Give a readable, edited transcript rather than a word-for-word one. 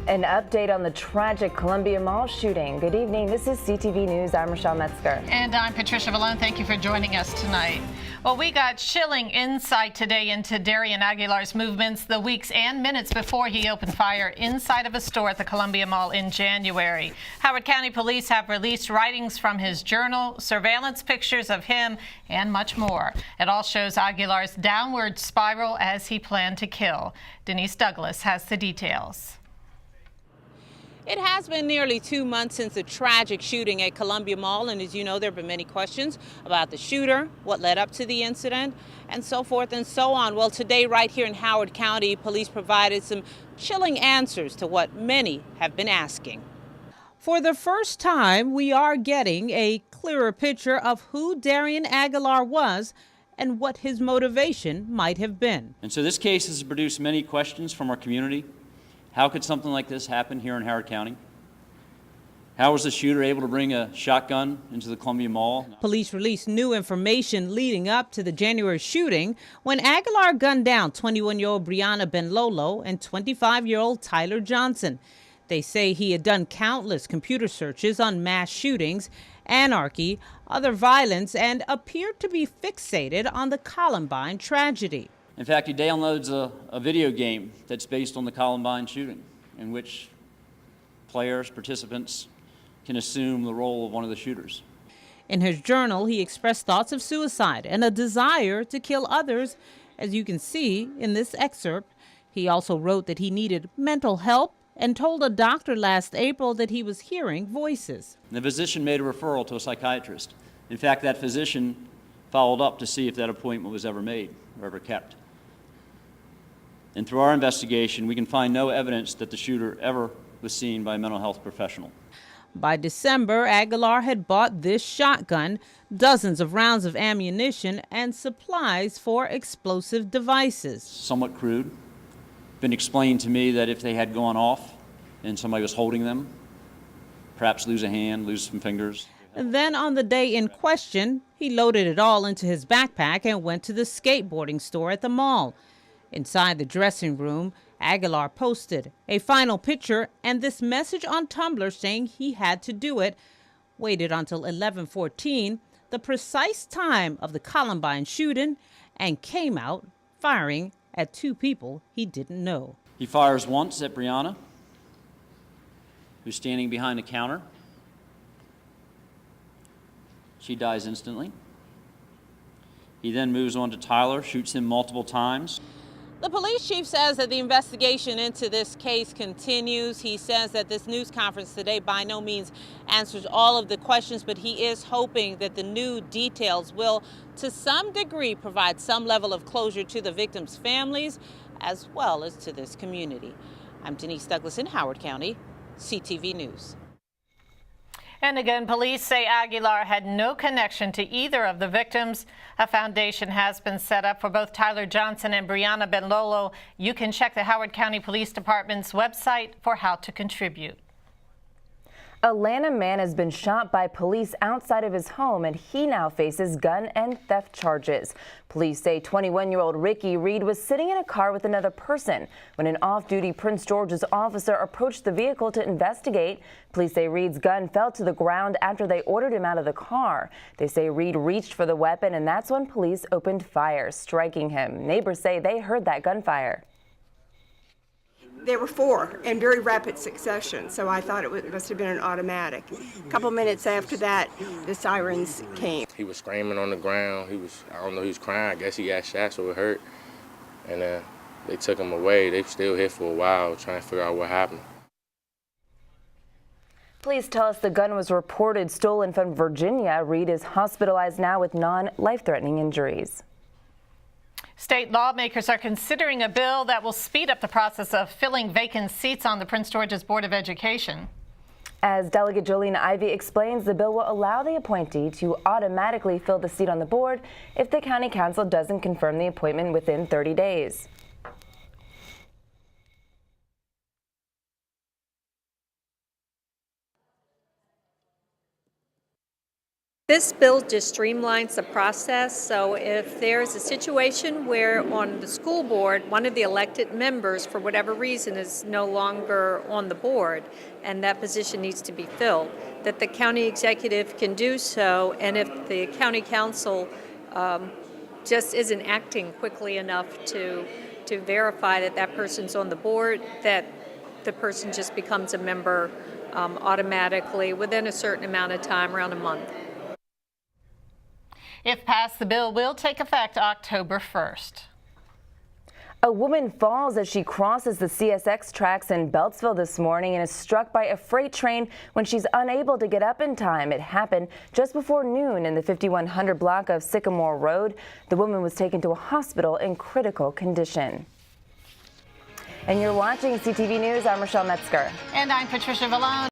An update on the tragic Columbia Mall shooting. Good evening. This is CTV News. I'm Rochelle Metzger. And I'm Patricia Vallone. Thank you for joining us tonight. Well, we got chilling insight today into Darian Aguilar's movements the weeks and minutes before he opened fire inside of a store at the Columbia Mall in January. Howard County Police have released writings from his journal, surveillance pictures of him, and much more. It all shows Aguilar's downward spiral as he planned to kill. Denise Douglas has the details. It has been nearly 2 months since the tragic shooting at Columbia Mall, and as you know, there have been many questions about the shooter, what led up to the incident, and so forth and so on. Well, today, right here in Howard County, police provided some chilling answers to what many have been asking. For the first time, we are getting a clearer picture of who Darian Aguilar was and what his motivation might have been. And so this case has produced many questions from our community. How could something like this happen here in Howard County? How was the shooter able to bring a shotgun into the Columbia Mall? Police released new information leading up to the January shooting when Aguilar gunned down 21-year-old Brianna Benlolo and 25-year-old Tyler Johnson. They say he had done countless computer searches on mass shootings, anarchy, other violence, and appeared to be fixated on the Columbine tragedy. In fact, he downloads a video game that's based on the Columbine shooting, in which players, participants, can assume the role of one of the shooters. In his journal, he expressed thoughts of suicide and a desire to kill others, as you can see in this excerpt. He also wrote that he needed mental help and told a doctor last April that he was hearing voices. The physician made a referral to a psychiatrist. In fact, that physician followed up to see if that appointment was ever made or ever kept. And through our investigation, we can find no evidence that the shooter ever was seen by a mental health professional. By December, Aguilar had bought this shotgun, dozens of rounds of ammunition, and supplies for explosive devices. Somewhat crude. Been explained to me that if they had gone off and somebody was holding them, perhaps lose a hand, lose some fingers. And then on the day in question, he loaded it all into his backpack and went to the skateboarding store at the mall. Inside the dressing room, Aguilar posted a final picture and this message on Tumblr saying he had to do it. Waited until 11:14, the precise time of the Columbine shooting, and came out firing at two people he didn't know. He fires once at Brianna, who's standing behind the counter. She dies instantly. He then moves on to Tyler, shoots him multiple times. The police chief says that the investigation into this case continues. He says that this news conference today by no means answers all of the questions, but he is hoping that the new details will, to some degree, provide some level of closure to the victims' families as well as to this community. I'm Denise Douglas in Howard County, CTV News. And again, police say Aguilar had no connection to either of the victims. A foundation has been set up for both Tyler Johnson and Brianna Benlolo. You can check the Howard County Police Department's website for how to contribute. A Lanham man has been shot by police outside of his home, and he now faces gun and theft charges. Police say 21-year-old Ricky Reed was sitting in a car with another person when an off-duty Prince George's officer approached the vehicle to investigate. Police say Reed's gun fell to the ground after they ordered him out of the car. They say Reed reached for the weapon, and that's when police opened fire, striking him. Neighbors say they heard that gunfire. There were four in very rapid succession, so I thought it must have been an automatic. A couple minutes after that, the sirens came. He was screaming on the ground. I don't know, he was crying. I guess he got shot, so it hurt. And they took him away. They still here for a while trying to figure out what happened. Police tell us the gun was reported stolen from Virginia. Reed is hospitalized now with non-life-threatening injuries. State lawmakers are considering a bill that will speed up the process of filling vacant seats on the Prince George's Board of Education. As Delegate Jolene Ivey explains, the bill will allow the appointee to automatically fill the seat on the board if the county council doesn't confirm the appointment within 30 days. This bill just streamlines the process, so if there's a situation where on the school board, one of the elected members, for whatever reason, is no longer on the board, and that position needs to be filled, that the county executive can do so, and if the county council just isn't acting quickly enough to verify that that person's on the board, that the person just becomes a member automatically within a certain amount of time, around a month. If passed, the bill will take effect October 1st. A woman falls as she crosses the CSX tracks in Beltsville this morning and is struck by a freight train when she's unable to get up in time. It happened just before noon in the 5100 block of Sycamore Road. The woman was taken to a hospital in critical condition. And you're watching CTV News. I'm Rochelle Metzger. And I'm Patricia Vallone.